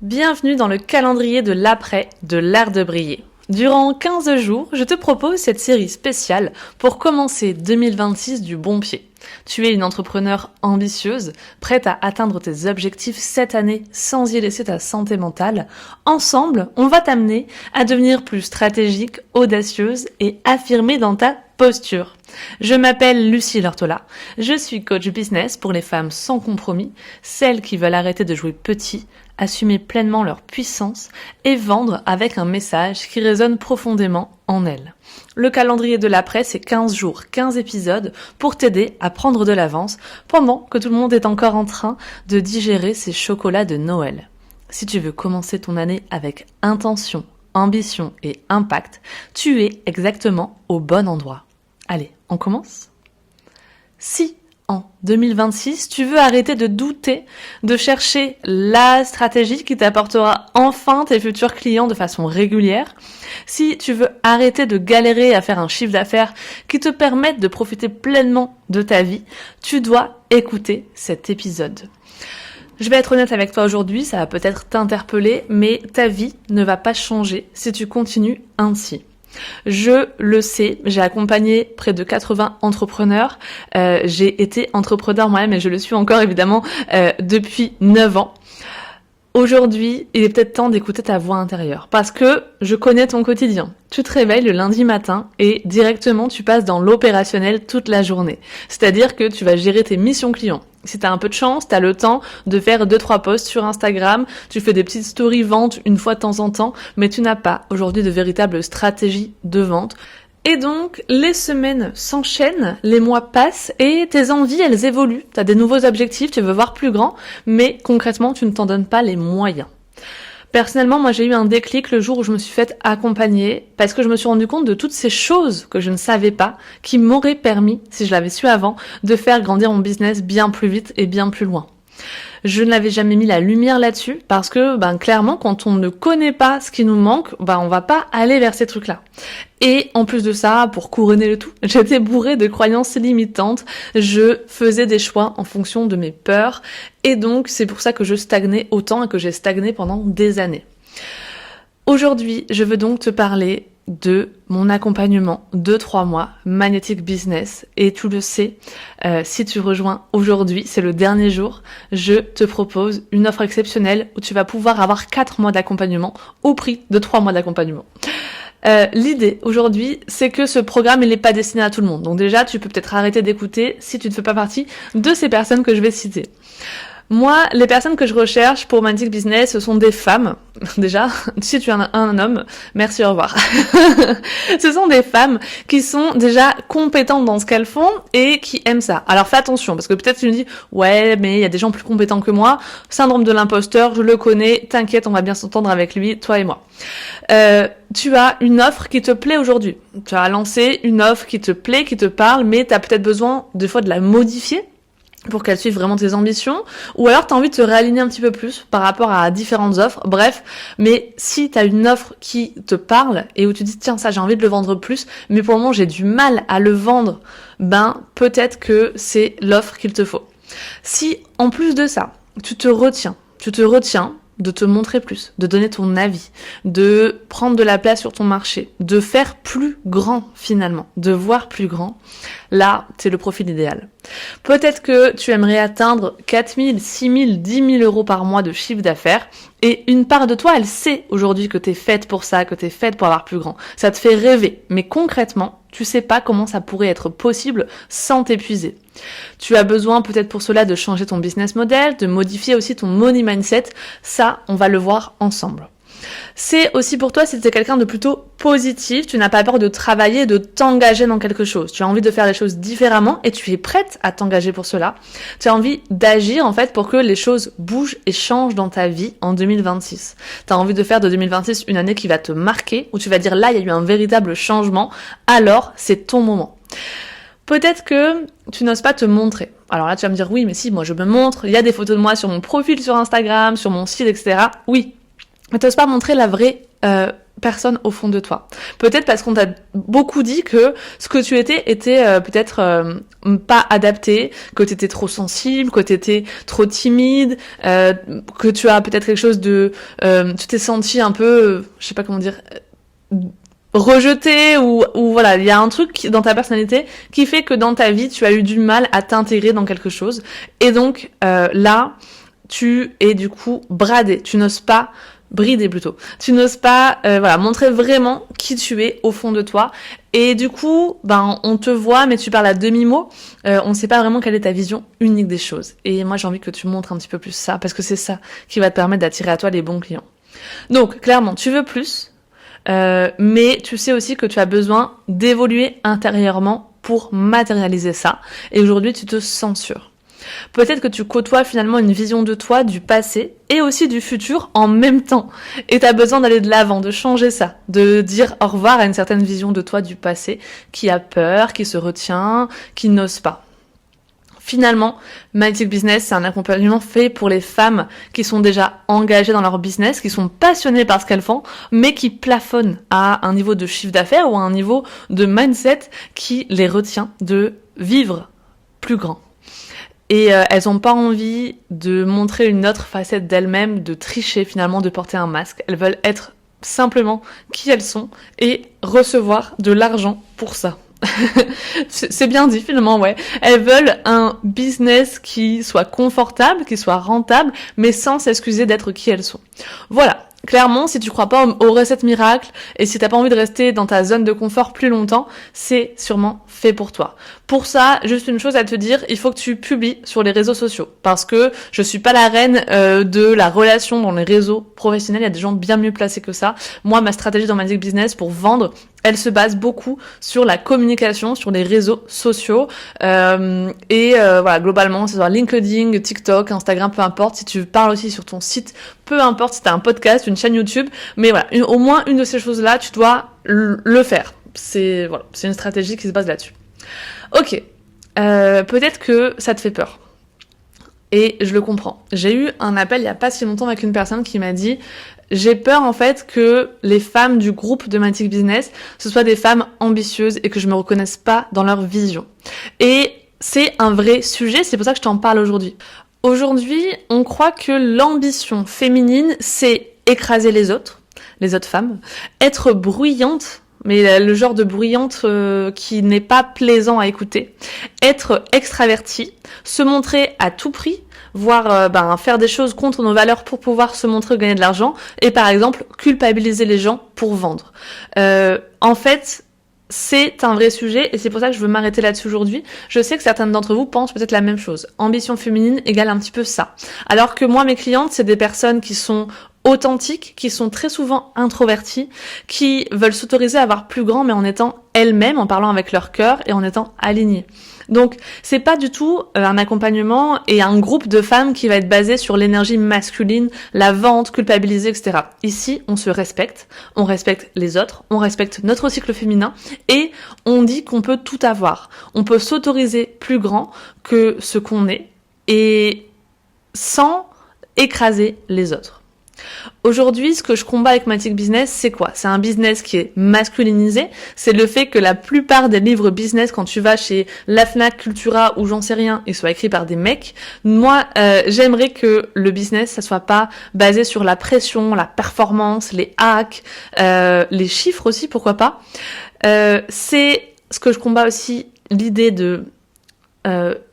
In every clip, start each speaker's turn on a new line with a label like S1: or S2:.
S1: Bienvenue dans le calendrier de l'après de l'art de briller. Durant 15 jours, je te propose cette série spéciale pour commencer 2026 du bon pied. Tu es une entrepreneure ambitieuse, prête à atteindre tes objectifs cette année sans y laisser ta santé mentale. Ensemble, on va t'amener à devenir plus stratégique, audacieuse et affirmée dans ta posture. Je m'appelle Lucie Lortola, je suis coach business pour les femmes sans compromis, celles qui veulent arrêter de jouer petit, assumer pleinement leur puissance et vendre avec un message qui résonne profondément en elles. Le calendrier de l'après, c'est 15 jours, 15 épisodes pour t'aider à prendre de l'avance pendant que tout le monde est encore en train de digérer ses chocolats de Noël. Si tu veux commencer ton année avec intention, ambition et impact, tu es exactement au bon endroit. Allez, on commence ? Si en 2026, tu veux arrêter de douter, de chercher la stratégie qui t'apportera enfin tes futurs clients de façon régulière, si tu veux arrêter de galérer à faire un chiffre d'affaires qui te permette de profiter pleinement de ta vie, tu dois écouter cet épisode. Je vais être honnête avec toi aujourd'hui, ça va peut-être t'interpeller, mais ta vie ne va pas changer si tu continues ainsi. Je le sais, j'ai accompagné près de 80 entrepreneurs, j'ai été entrepreneur moi-même et je le suis encore évidemment depuis 9 ans. Aujourd'hui, il est peut-être temps d'écouter ta voix intérieure parce que je connais ton quotidien. Tu te réveilles le lundi matin et directement tu passes dans l'opérationnel toute la journée. C'est-à-dire que tu vas gérer tes missions clients. Si t'as un peu de chance, t'as le temps de faire 2-3 posts sur Instagram, tu fais des petites stories ventes une fois de temps en temps, mais tu n'as pas aujourd'hui de véritable stratégie de vente. Et donc, les semaines s'enchaînent, les mois passent et tes envies, elles évoluent. T'as des nouveaux objectifs, tu veux voir plus grand, mais concrètement, tu ne t'en donnes pas les moyens. Personnellement, moi j'ai eu un déclic le jour où je me suis faite accompagner parce que je me suis rendu compte de toutes ces choses que je ne savais pas qui m'auraient permis, si je l'avais su avant, de faire grandir mon business bien plus vite et bien plus loin. Je n'avais jamais mis la lumière là-dessus parce que clairement quand on ne connaît pas ce qui nous manque, on va pas aller vers ces trucs-là. Et en plus de ça, pour couronner le tout, j'étais bourrée de croyances limitantes, je faisais des choix en fonction de mes peurs et donc c'est pour ça que je stagnais autant et que j'ai stagné pendant des années. Aujourd'hui, je veux donc te parler de mon accompagnement de 3 mois, Magnetic Business. Et tu le sais, si tu rejoins aujourd'hui, c'est le dernier jour, je te propose une offre exceptionnelle où tu vas pouvoir avoir 4 mois d'accompagnement au prix de 3 mois d'accompagnement. L'idée aujourd'hui, c'est que ce programme, il n'est pas destiné à tout le monde. Donc déjà, tu peux peut-être arrêter d'écouter si tu ne fais pas partie de ces personnes que je vais citer. Moi, les personnes que je recherche pour Magnetic Business, ce sont des femmes. Déjà, si tu es un homme, merci, au revoir. Ce sont des femmes qui sont déjà compétentes dans ce qu'elles font et qui aiment ça. Alors fais attention, parce que peut-être tu me dis, ouais, mais il y a des gens plus compétents que moi. Syndrome de l'imposteur, je le connais, t'inquiète, on va bien s'entendre avec lui, toi et moi. Tu as une offre qui te plaît aujourd'hui. Tu as lancé une offre qui te plaît, qui te parle, mais tu as peut-être besoin des fois de la modifier pour qu'elle suive vraiment tes ambitions, ou alors tu as envie de te réaligner un petit peu plus par rapport à différentes offres, bref, mais si tu as une offre qui te parle et où tu dis tiens ça j'ai envie de le vendre plus, mais pour le moment j'ai du mal à le vendre, peut-être que c'est l'offre qu'il te faut. Si en plus de ça, tu te retiens de te montrer plus, de donner ton avis, de prendre de la place sur ton marché, de faire plus grand finalement, de voir plus grand, là, c'est le profil idéal. Peut-être que tu aimerais atteindre 4 000, 6 000, 10 000 euros par mois de chiffre d'affaires et une part de toi, elle sait aujourd'hui que t'es faite pour ça, que t'es faite pour avoir plus grand. Ça te fait rêver, mais concrètement, tu sais pas comment ça pourrait être possible sans t'épuiser. Tu as besoin peut-être pour cela de changer ton business model, de modifier aussi ton money mindset. Ça, on va le voir ensemble. C'est aussi pour toi si tu es quelqu'un de plutôt positif, tu n'as pas peur de travailler, de t'engager dans quelque chose. Tu as envie de faire les choses différemment et tu es prête à t'engager pour cela. Tu as envie d'agir en fait pour que les choses bougent et changent dans ta vie en 2026. Tu as envie de faire de 2026 une année qui va te marquer, où tu vas dire là il y a eu un véritable changement, alors c'est ton moment. Peut-être que tu n'oses pas te montrer. Alors là tu vas me dire oui mais si, moi je me montre, il y a des photos de moi sur mon profil sur Instagram, sur mon site, etc. Oui. Mais t'oses pas montrer la vraie personne au fond de toi. Peut-être parce qu'on t'a beaucoup dit que ce que tu étais peut-être pas adapté, que tu étais trop sensible, que tu étais trop timide, que tu as peut-être quelque chose de... tu t'es senti un peu, je sais pas comment dire... rejeté ou voilà, il y a un truc dans ta personnalité qui fait que dans ta vie, tu as eu du mal à t'intégrer dans quelque chose. Et donc là, tu es du coup bradé. Tu n'oses pas brider plutôt. Tu n'oses pas montrer vraiment qui tu es au fond de toi. Et du coup, on te voit, mais tu parles à demi-mot. On ne sait pas vraiment quelle est ta vision unique des choses. Et moi, j'ai envie que tu montres un petit peu plus ça, parce que c'est ça qui va te permettre d'attirer à toi les bons clients. Donc, clairement, tu veux plus, mais tu sais aussi que tu as besoin d'évoluer intérieurement pour matérialiser ça. Et aujourd'hui, tu te censures. Peut-être que tu côtoies finalement une vision de toi du passé et aussi du futur en même temps. Et tu as besoin d'aller de l'avant, de changer ça, de dire au revoir à une certaine vision de toi du passé qui a peur, qui se retient, qui n'ose pas. Finalement, Magic Business, c'est un accompagnement fait pour les femmes qui sont déjà engagées dans leur business, qui sont passionnées par ce qu'elles font, mais qui plafonnent à un niveau de chiffre d'affaires ou à un niveau de mindset qui les retient de vivre plus grand. Et elles ont pas envie de montrer une autre facette d'elles-mêmes, de tricher finalement, de porter un masque. Elles veulent être simplement qui elles sont et recevoir de l'argent pour ça. C'est bien dit finalement, ouais. Elles veulent un business qui soit confortable, qui soit rentable, mais sans s'excuser d'être qui elles sont. Voilà. Clairement, si tu crois pas aux recettes miracles et si t'as pas envie de rester dans ta zone de confort plus longtemps, c'est sûrement fait pour toi. Pour ça, juste une chose à te dire, il faut que tu publies sur les réseaux sociaux parce que je suis pas la reine de la relation dans les réseaux professionnels, il y a des gens bien mieux placés que ça. Moi, ma stratégie dans Magic Business pour vendre, elle se base beaucoup sur la communication, sur les réseaux sociaux voilà, globalement, c'est sur LinkedIn, TikTok, Instagram, peu importe. Si tu parles aussi sur ton site, peu importe si t'as un podcast, une chaîne YouTube, mais voilà, au moins une de ces choses-là, tu dois le faire. C'est une stratégie qui se base là-dessus. Ok, peut-être que ça te fait peur. Et je le comprends. J'ai eu un appel il y a pas si longtemps avec une personne qui m'a dit j'ai peur en fait que les femmes du groupe de Magic Business, ce soient des femmes ambitieuses et que je me reconnaisse pas dans leur vision. Et c'est un vrai sujet, c'est pour ça que je t'en parle aujourd'hui. Aujourd'hui, on croit que l'ambition féminine, c'est écraser les autres femmes, être bruyante, mais le genre de bruyante qui n'est pas plaisant à écouter, être extravertie, se montrer à tout prix, voire faire des choses contre nos valeurs pour pouvoir se montrer ou gagner de l'argent, et par exemple culpabiliser les gens pour vendre. En fait, c'est un vrai sujet et c'est pour ça que je veux m'arrêter là-dessus aujourd'hui. Je sais que certaines d'entre vous pensent peut-être la même chose. Ambition féminine égale un petit peu ça. Alors que moi, mes clientes, c'est des personnes qui sont authentiques, qui sont très souvent introverties, qui veulent s'autoriser à avoir plus grand mais en étant elles-mêmes, en parlant avec leur cœur et en étant alignées. Donc, c'est pas du tout un accompagnement et un groupe de femmes qui va être basé sur l'énergie masculine, la vente, culpabiliser, etc. Ici, on se respecte, on respecte les autres, on respecte notre cycle féminin et on dit qu'on peut tout avoir. On peut s'autoriser plus grand que ce qu'on est et sans écraser les autres. Aujourd'hui, ce que je combats avec Magic Business, c'est quoi ? C'est un business qui est masculinisé. C'est le fait que la plupart des livres business, quand tu vas chez la Fnac, Cultura ou j'en sais rien, ils soient écrits par des mecs. Moi, j'aimerais que le business, ça soit pas basé sur la pression, la performance, les hacks, les chiffres aussi, pourquoi pas. C'est ce que je combats aussi, l'idée de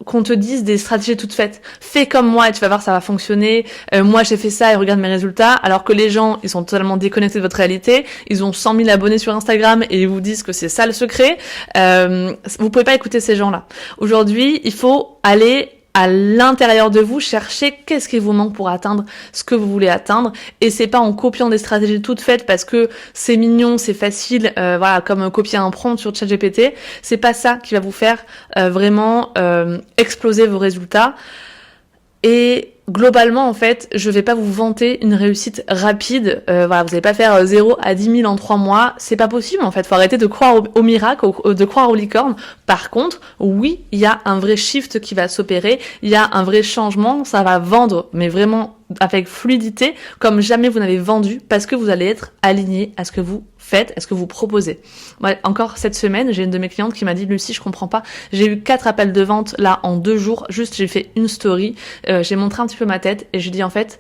S1: qu'on te dise des stratégies toutes faites. Fais comme moi et tu vas voir, ça va fonctionner. Moi, j'ai fait ça et regarde mes résultats. Alors que les gens, ils sont totalement déconnectés de votre réalité. Ils ont 100 000 abonnés sur Instagram et ils vous disent que c'est ça le secret. Vous pouvez pas écouter ces gens-là. Aujourd'hui, il faut aller à l'intérieur de vous, chercher qu'est-ce qui vous manque pour atteindre ce que vous voulez atteindre. Et c'est pas en copiant des stratégies toutes faites parce que c'est mignon, c'est facile, comme copier un prompt sur ChatGPT. C'est pas ça qui va vous faire vraiment exploser vos résultats. Et globalement, en fait, je vais pas vous vanter une réussite rapide. Voilà, vous allez pas faire 0 à 10 000 en 3 mois. C'est pas possible, en fait. Faut arrêter de croire au miracle, de croire aux licornes. Par contre, oui, il y a un vrai shift qui va s'opérer. Il y a un vrai changement. Ça va vendre, mais vraiment avec fluidité, comme jamais vous n'avez vendu, parce que vous allez être aligné à ce que vous faites, à ce que vous proposez. Moi, encore cette semaine, j'ai une de mes clientes qui m'a dit, Lucie, je comprends pas. J'ai eu 4 appels de vente là en 2 jours. Juste, j'ai fait une story. J'ai montré un petit peu ma tête et je dis en fait,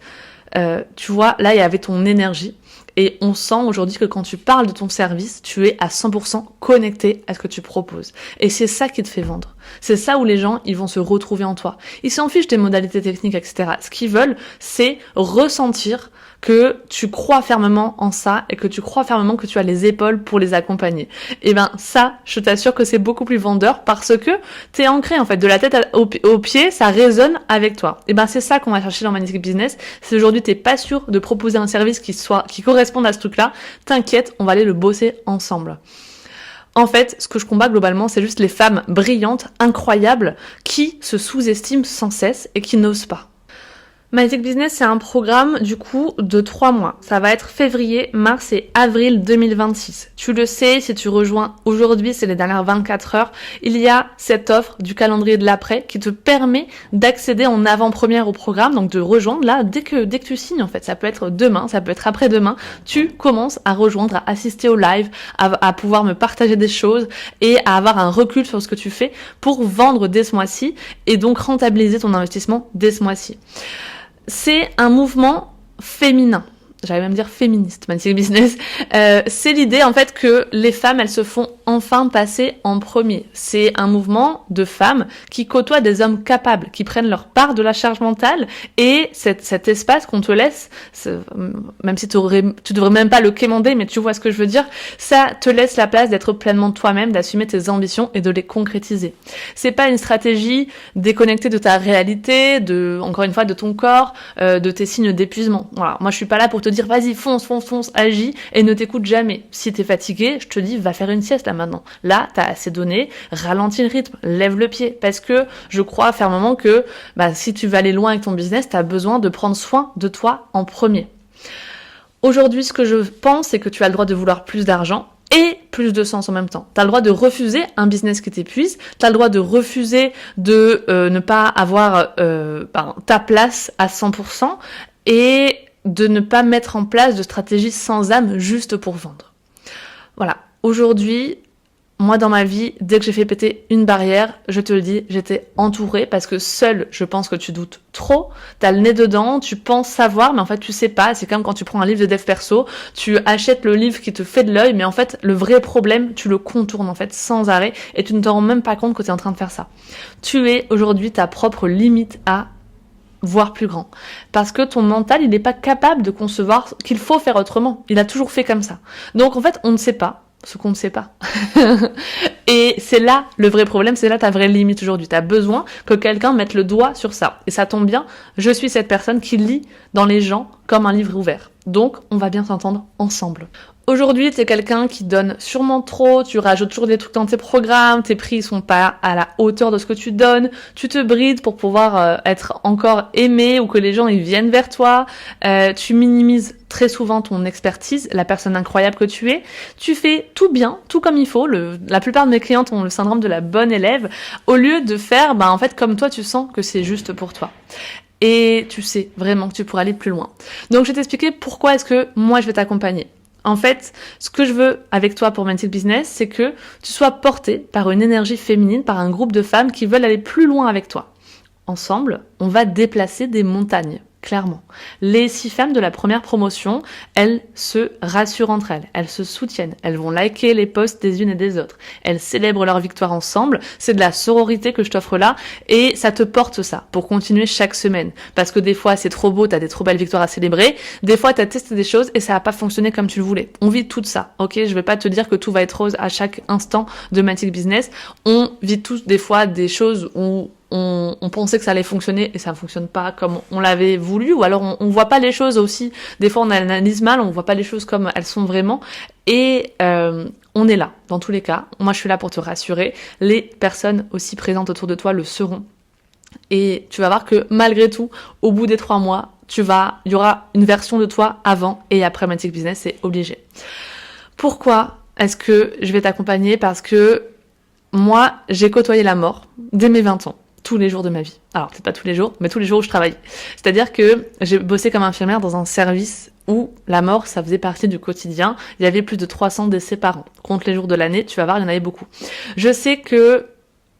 S1: tu vois, là il y avait ton énergie et on sent aujourd'hui que quand tu parles de ton service, tu es à 100% connecté à ce que tu proposes. Et c'est ça qui te fait vendre. C'est ça où les gens, ils vont se retrouver en toi. Ils s'en fichent des modalités techniques, etc. Ce qu'ils veulent, c'est ressentir que tu crois fermement en ça et que tu crois fermement que tu as les épaules pour les accompagner. Et ben ça, je t'assure que c'est beaucoup plus vendeur parce que t'es ancré en fait de la tête aux pieds, ça résonne avec toi. Et ben c'est ça qu'on va chercher dans Magnetic Business. Si aujourd'hui t'es pas sûr de proposer un service qui corresponde à ce truc-là, t'inquiète, on va aller le bosser ensemble. En fait, ce que je combats globalement, c'est juste les femmes brillantes, incroyables, qui se sous-estiment sans cesse et qui n'osent pas. Magnetic Business, c'est un programme du coup de 3 mois. Ça va être février, mars et avril 2026. Tu le sais, si tu rejoins aujourd'hui, c'est les dernières 24 heures, il y a cette offre du calendrier de l'après qui te permet d'accéder en avant-première au programme, donc de rejoindre là dès que tu signes en fait. Ça peut être demain, ça peut être après-demain. Tu commences à rejoindre, à assister au live, à pouvoir me partager des choses et à avoir un recul sur ce que tu fais pour vendre dès ce mois-ci et donc rentabiliser ton investissement dès ce mois-ci. C'est un mouvement féminin. J'allais même dire féministe, Magnetic Business. C'est l'idée en fait que les femmes, elles se font enfin passer en premier. C'est un mouvement de femmes qui côtoient des hommes capables, qui prennent leur part de la charge mentale et cet espace qu'on te laisse, même si tu devrais même pas le quémander, mais tu vois ce que je veux dire, ça te laisse la place d'être pleinement toi-même, d'assumer tes ambitions et de les concrétiser. C'est pas une stratégie déconnectée de ta réalité, encore une fois, de ton corps, de tes signes d'épuisement. Voilà. Moi, je suis pas là pour te dire vas-y, fonce, agis et ne t'écoute jamais. Si t'es fatigué, je te dis va faire une sieste là maintenant. Là, t'as assez donné, ralentis le rythme, lève le pied parce que je crois fermement que si tu veux aller loin avec ton business, t'as besoin de prendre soin de toi en premier. Aujourd'hui, ce que je pense, c'est que tu as le droit de vouloir plus d'argent et plus de sens en même temps. T'as le droit de refuser un business qui t'épuise, t'as le droit de refuser de ne pas avoir ta place à 100% et de ne pas mettre en place de stratégie sans âme juste pour vendre. Voilà. Aujourd'hui, moi dans ma vie, dès que j'ai fait péter une barrière, je te le dis, j'étais entourée parce que seule, je pense que tu doutes trop, t'as le nez dedans, tu penses savoir, mais en fait tu sais pas, c'est comme quand tu prends un livre de dev perso, tu achètes le livre qui te fait de l'œil, mais en fait le vrai problème, tu le contournes en fait sans arrêt et tu ne te rends même pas compte que tu es en train de faire ça. Tu es aujourd'hui ta propre limite à voire plus grand. Parce que ton mental, il n'est pas capable de concevoir qu'il faut faire autrement. Il a toujours fait comme ça. Donc en fait, on ne sait pas ce qu'on ne sait pas. Et c'est là le vrai problème, c'est là ta vraie limite aujourd'hui. Tu as besoin que quelqu'un mette le doigt sur ça. Et ça tombe bien, je suis cette personne qui lit dans les gens comme un livre ouvert. Donc, on va bien s'entendre ensemble. Aujourd'hui, t'es quelqu'un qui donne sûrement trop, tu rajoutes toujours des trucs dans tes programmes, tes prix sont pas à la hauteur de ce que tu donnes, tu te brides pour pouvoir être encore aimé ou que les gens ils viennent vers toi, tu minimises très souvent ton expertise, la personne incroyable que tu es, tu fais tout bien, tout comme il faut, la plupart de mes clientes ont le syndrome de la bonne élève, au lieu de faire, en fait, comme toi tu sens que c'est juste pour toi. Et tu sais vraiment que tu pourras aller plus loin. Donc je vais t'expliquer pourquoi est-ce que moi je vais t'accompagner. En fait, ce que je veux avec toi pour Magnetic Business, c'est que tu sois porté par une énergie féminine, par un groupe de femmes qui veulent aller plus loin avec toi. Ensemble, on va déplacer des montagnes, clairement. Les 6 femmes de la première promotion, elles se rassurent entre elles, elles se soutiennent, elles vont liker les posts des unes et des autres, elles célèbrent leur victoire ensemble, c'est de la sororité que je t'offre là, et ça te porte ça, pour continuer chaque semaine. Parce que des fois, c'est trop beau, t'as des trop belles victoires à célébrer, des fois, t'as testé des choses et ça n'a pas fonctionné comme tu le voulais. On vit tout ça, ok? Je vais pas te dire que tout va être rose à chaque instant de Magnetic Business, on vit tous des fois des choses où on pensait que ça allait fonctionner et ça ne fonctionne pas comme on l'avait voulu, ou alors on voit pas les choses aussi, des fois on analyse mal, on voit pas les choses comme elles sont vraiment, et on est là, dans tous les cas, moi je suis là pour te rassurer, les personnes aussi présentes autour de toi le seront. Et tu vas voir que malgré tout, au bout des 3 mois, il y aura une version de toi avant et après Magic Business, c'est obligé. Pourquoi est-ce que je vais t'accompagner? Parce que moi, j'ai côtoyé la mort dès mes 20 ans, tous les jours de ma vie. Alors, peut-être pas tous les jours, mais tous les jours où je travaillais. C'est-à-dire que j'ai bossé comme infirmière dans un service où la mort, ça faisait partie du quotidien. Il y avait plus de 300 décès par an. Compte les jours de l'année, tu vas voir, il y en avait beaucoup. Je sais que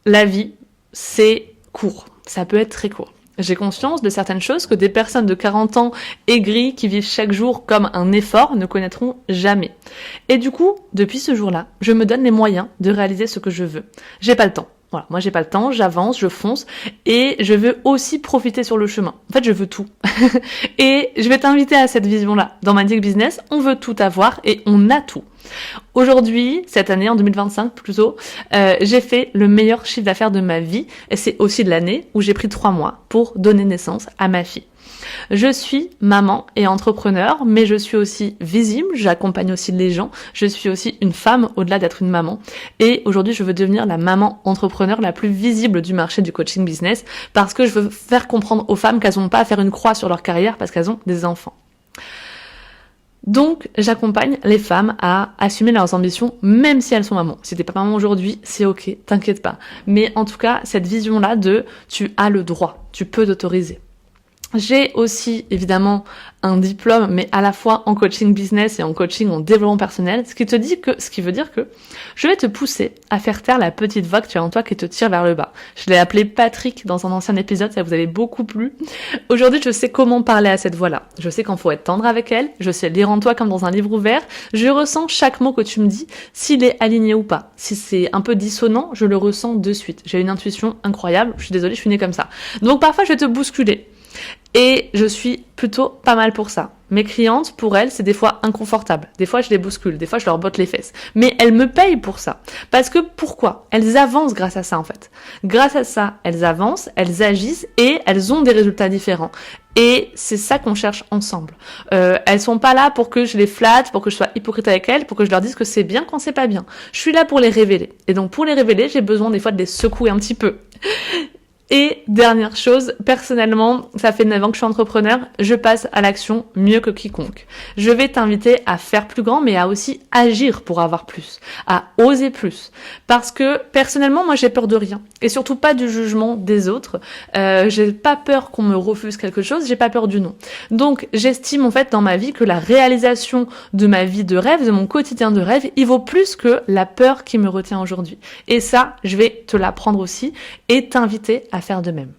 S1: la vie, c'est court. Ça peut être très court. J'ai conscience de certaines choses que des personnes de 40 ans aigries qui vivent chaque jour comme un effort ne connaîtront jamais. Et du coup, depuis ce jour-là, je me donne les moyens de réaliser ce que je veux. J'ai pas le temps. Voilà, moi j'ai pas le temps, j'avance, je fonce et je veux aussi profiter sur le chemin. En fait, je veux tout. Et je vais t'inviter à cette vision-là. Dans Magic Business, on veut tout avoir et on a tout. Aujourd'hui, cette année, en 2025 plutôt, j'ai fait le meilleur chiffre d'affaires de ma vie et c'est aussi de l'année où j'ai pris 3 mois pour donner naissance à ma fille. Je suis maman et entrepreneur, mais je suis aussi visible, j'accompagne aussi les gens, je suis aussi une femme au-delà d'être une maman. Et aujourd'hui, je veux devenir la maman entrepreneur la plus visible du marché du coaching business parce que je veux faire comprendre aux femmes qu'elles n'ont pas à faire une croix sur leur carrière parce qu'elles ont des enfants. Donc, j'accompagne les femmes à assumer leurs ambitions, même si elles sont mamans. Si t'es pas maman aujourd'hui, c'est ok, t'inquiète pas. Mais en tout cas, cette vision-là de tu as le droit, tu peux t'autoriser. J'ai aussi évidemment un diplôme, mais à la fois en coaching business et en coaching en développement personnel, ce qui veut dire que je vais te pousser à faire taire la petite voix que tu as en toi qui te tire vers le bas. Je l'ai appelé Patrick dans un ancien épisode, ça vous avait beaucoup plu. Aujourd'hui, je sais comment parler à cette voix-là. Je sais qu'il faut être tendre avec elle, je sais lire en toi comme dans un livre ouvert, je ressens chaque mot que tu me dis, s'il est aligné ou pas. Si c'est un peu dissonant, je le ressens de suite. J'ai une intuition incroyable, je suis désolée, je suis née comme ça. Donc parfois, je vais te bousculer. Et je suis plutôt pas mal pour ça. Mes clientes, pour elles, c'est des fois inconfortable. Des fois, je les bouscule. Des fois, je leur botte les fesses. Mais elles me payent pour ça. Parce que pourquoi? Elles avancent grâce à ça, en fait. Grâce à ça, elles avancent, elles agissent et elles ont des résultats différents. Et c'est ça qu'on cherche ensemble. Elles sont pas là pour que je les flatte, pour que je sois hypocrite avec elles, pour que je leur dise que c'est bien quand c'est pas bien. Je suis là pour les révéler. Et donc, pour les révéler, j'ai besoin des fois de les secouer un petit peu. Et dernière chose, personnellement, ça fait 9 ans que je suis entrepreneur, je passe à l'action mieux que quiconque. Je vais t'inviter à faire plus grand, mais à aussi agir pour avoir plus, à oser plus. Parce que personnellement, moi j'ai peur de rien. Et surtout pas du jugement des autres. J'ai pas peur qu'on me refuse quelque chose, j'ai pas peur du non. Donc j'estime en fait dans ma vie que la réalisation de ma vie de rêve, de mon quotidien de rêve, il vaut plus que la peur qui me retient aujourd'hui. Et ça, je vais te l'apprendre aussi et t'inviter à faire de même.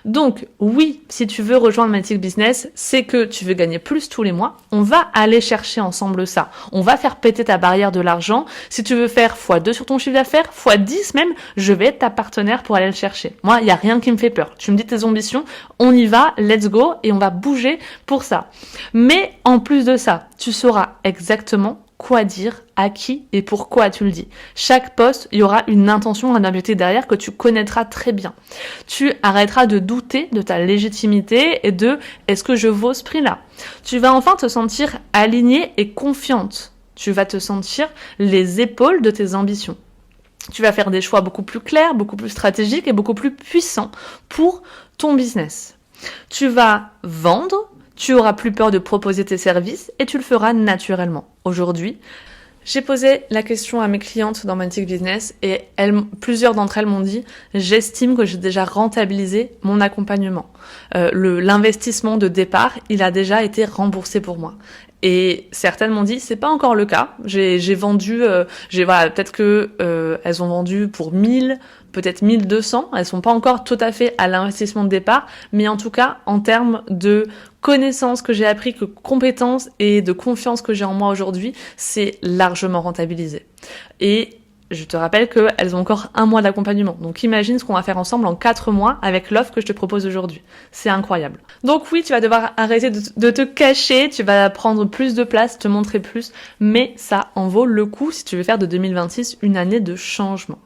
S1: Donc oui, si tu veux rejoindre Magic Business, c'est que tu veux gagner plus tous les mois. On va aller chercher ensemble ça. On va faire péter ta barrière de l'argent. Si tu veux faire x2 sur ton chiffre d'affaires, x10 même, je vais être ta partenaire pour aller le chercher. Moi, il n'y a rien qui me fait peur. Tu me dis tes ambitions, on y va, let's go, et on va bouger pour ça. Mais en plus de ça, tu sauras exactement quoi dire, à qui et pourquoi tu le dis. Chaque poste, il y aura une intention, un objectif derrière que tu connaîtras très bien. Tu arrêteras de douter de ta légitimité et de est-ce que je vaux ce prix-là. Tu vas enfin te sentir alignée et confiante. Tu vas te sentir les épaules de tes ambitions. Tu vas faire des choix beaucoup plus clairs, beaucoup plus stratégiques et beaucoup plus puissants pour ton business. Tu vas vendre. Tu auras plus peur de proposer tes services et tu le feras naturellement. Aujourd'hui, j'ai posé la question à mes clientes dans Magic Business et plusieurs d'entre elles m'ont dit « J'estime que j'ai déjà rentabilisé mon accompagnement. L'investissement de départ, il a déjà été remboursé pour moi. » Et certaines m'ont dit c'est pas encore le cas. J'ai vendu, peut-être que elles ont vendu pour 1000, peut-être 1200. Elles sont pas encore tout à fait à l'investissement de départ, mais en tout cas en termes de connaissances que j'ai appris, que compétences et de confiance que j'ai en moi aujourd'hui, c'est largement rentabilisé. Et je te rappelle qu'elles ont encore 1 mois d'accompagnement. Donc imagine ce qu'on va faire ensemble en 4 mois avec l'offre que je te propose aujourd'hui. C'est incroyable. Donc oui, tu vas devoir arrêter de te cacher, tu vas prendre plus de place, te montrer plus, mais ça en vaut le coup si tu veux faire de 2026 une année de changement.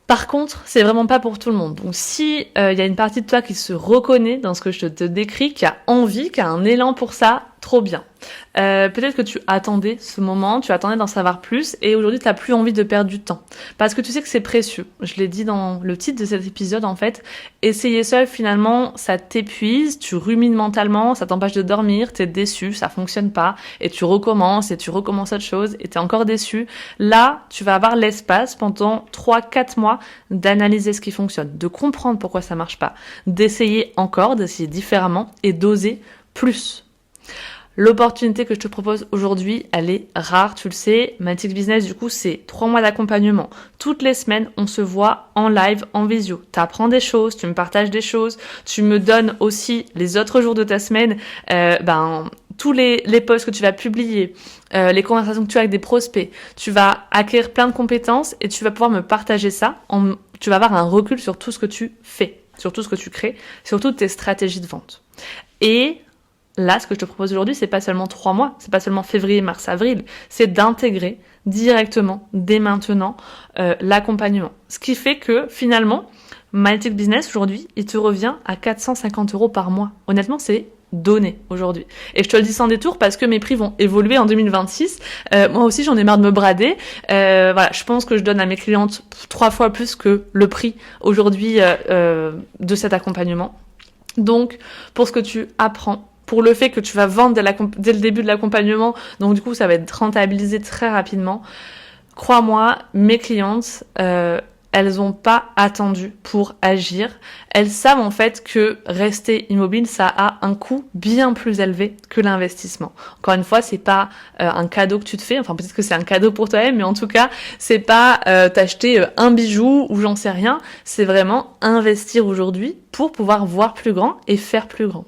S1: Par contre, c'est vraiment pas pour tout le monde. Donc si y a une partie de toi qui se reconnaît dans ce que je te décris, qui a envie, qui a un élan pour ça, trop bien. Peut-être que tu attendais ce moment, tu attendais d'en savoir plus et aujourd'hui tu n'as plus envie de perdre du temps. Parce que tu sais que c'est précieux. Je l'ai dit dans le titre de cet épisode en fait. Essayer seul finalement ça t'épuise, tu rumines mentalement, ça t'empêche de dormir, t'es déçu, ça fonctionne pas et tu recommences autre chose et t'es encore déçu. Là, tu vas avoir l'espace pendant 3-4 mois d'analyser ce qui fonctionne, de comprendre pourquoi ça marche pas, d'essayer encore, d'essayer différemment et d'oser plus. L'opportunité que je te propose aujourd'hui, elle est rare, tu le sais. Magnetic Business, du coup, c'est 3 mois d'accompagnement. Toutes les semaines, on se voit en live, en visio. Tu apprends des choses, tu me partages des choses, tu me donnes aussi les autres jours de ta semaine, tous les posts que tu vas publier, les conversations que tu as avec des prospects. Tu vas acquérir plein de compétences et tu vas pouvoir me partager ça. Tu vas avoir un recul sur tout ce que tu fais, sur tout ce que tu crées, sur toutes tes stratégies de vente. Et là, ce que je te propose aujourd'hui, c'est pas seulement 3 mois, c'est pas seulement février, mars, avril, c'est d'intégrer directement, dès maintenant, l'accompagnement. Ce qui fait que, finalement, Magnetic Business, aujourd'hui, il te revient à 450 € par mois. Honnêtement, c'est donné aujourd'hui. Et je te le dis sans détour parce que mes prix vont évoluer en 2026. Moi aussi, j'en ai marre de me brader. Je pense que je donne à mes clientes 3 fois plus que le prix aujourd'hui de cet accompagnement. Donc, pour ce que tu apprends, pour le fait que tu vas vendre dès le début de l'accompagnement, donc du coup ça va être rentabilisé très rapidement. Crois-moi, mes clientes, elles n'ont pas attendu pour agir. Elles savent en fait que rester immobile, ça a un coût bien plus élevé que l'investissement. Encore une fois, c'est pas un cadeau que tu te fais, enfin peut-être que c'est un cadeau pour toi-même, mais en tout cas, c'est pas t'acheter un bijou ou j'en sais rien, c'est vraiment investir aujourd'hui pour pouvoir voir plus grand et faire plus grand.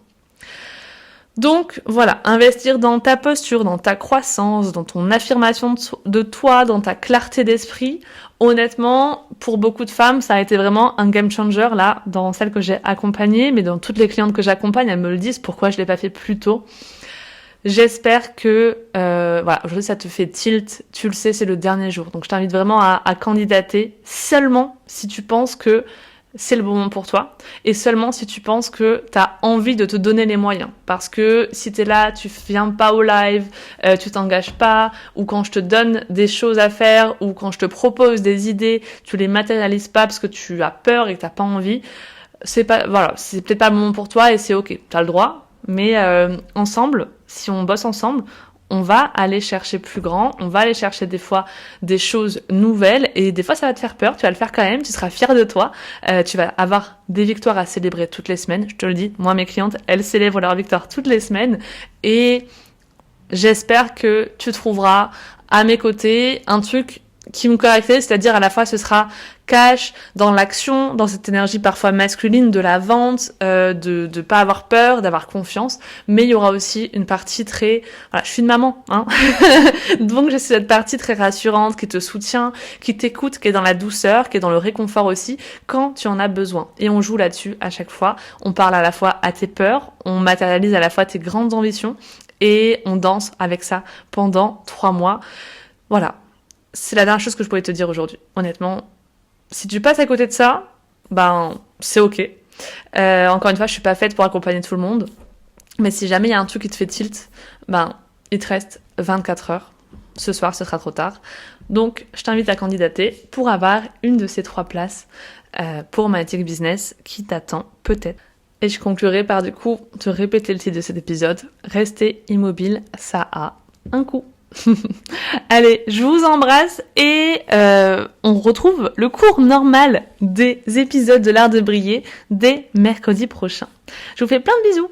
S1: Donc voilà, investir dans ta posture, dans ta croissance, dans ton affirmation de toi, dans ta clarté d'esprit. Honnêtement, pour beaucoup de femmes, ça a été vraiment un game changer là, dans celles que j'ai accompagnées, mais dans toutes les clientes que j'accompagne, elles me le disent, pourquoi je l'ai pas fait plus tôt. J'espère que aujourd'hui ça te fait tilt, tu le sais, c'est le dernier jour. Donc je t'invite vraiment à candidater seulement si tu penses que c'est le bon moment pour toi et seulement si tu penses que tu as envie de te donner les moyens. Parce que si tu es là, tu viens pas au live, tu t'engages pas, ou quand je te donne des choses à faire, ou quand je te propose des idées, tu les matérialises pas parce que tu as peur et que t'as pas envie, c'est peut-être pas le moment pour toi et c'est ok, tu as le droit, mais ensemble, si on bosse ensemble, on va aller chercher plus grand, on va aller chercher des fois des choses nouvelles et des fois ça va te faire peur, tu vas le faire quand même, tu seras fier de toi, tu vas avoir des victoires à célébrer toutes les semaines, je te le dis, moi mes clientes, elles célèbrent leurs victoires toutes les semaines et j'espère que tu trouveras à mes côtés un truc qui me caractérise, c'est-à-dire à la fois ce sera cash, dans l'action, dans cette énergie parfois masculine de la vente, de pas avoir peur, d'avoir confiance, mais il y aura aussi une partie très, je suis une maman, hein, donc j'ai cette partie très rassurante qui te soutient, qui t'écoute, qui est dans la douceur, qui est dans le réconfort aussi, quand tu en as besoin. Et on joue là-dessus à chaque fois, on parle à la fois à tes peurs, on matérialise à la fois tes grandes ambitions, et on danse avec ça pendant 3 mois. Voilà. C'est la dernière chose que je pourrais te dire aujourd'hui. Honnêtement, si tu passes à côté de ça, c'est ok. Encore une fois, je suis pas faite pour accompagner tout le monde. Mais si jamais il y a un truc qui te fait tilt, il te reste 24 heures. Ce soir, ce sera trop tard. Donc, je t'invite à candidater pour avoir une de ces 3 places pour Magnetic Business qui t'attend peut-être. Et je conclurai par du coup te répéter le titre de cet épisode. Rester immobile, ça a un coût. Allez, je vous embrasse et on retrouve le cours normal des épisodes de l'art de briller dès mercredi prochain. Je vous fais plein de bisous.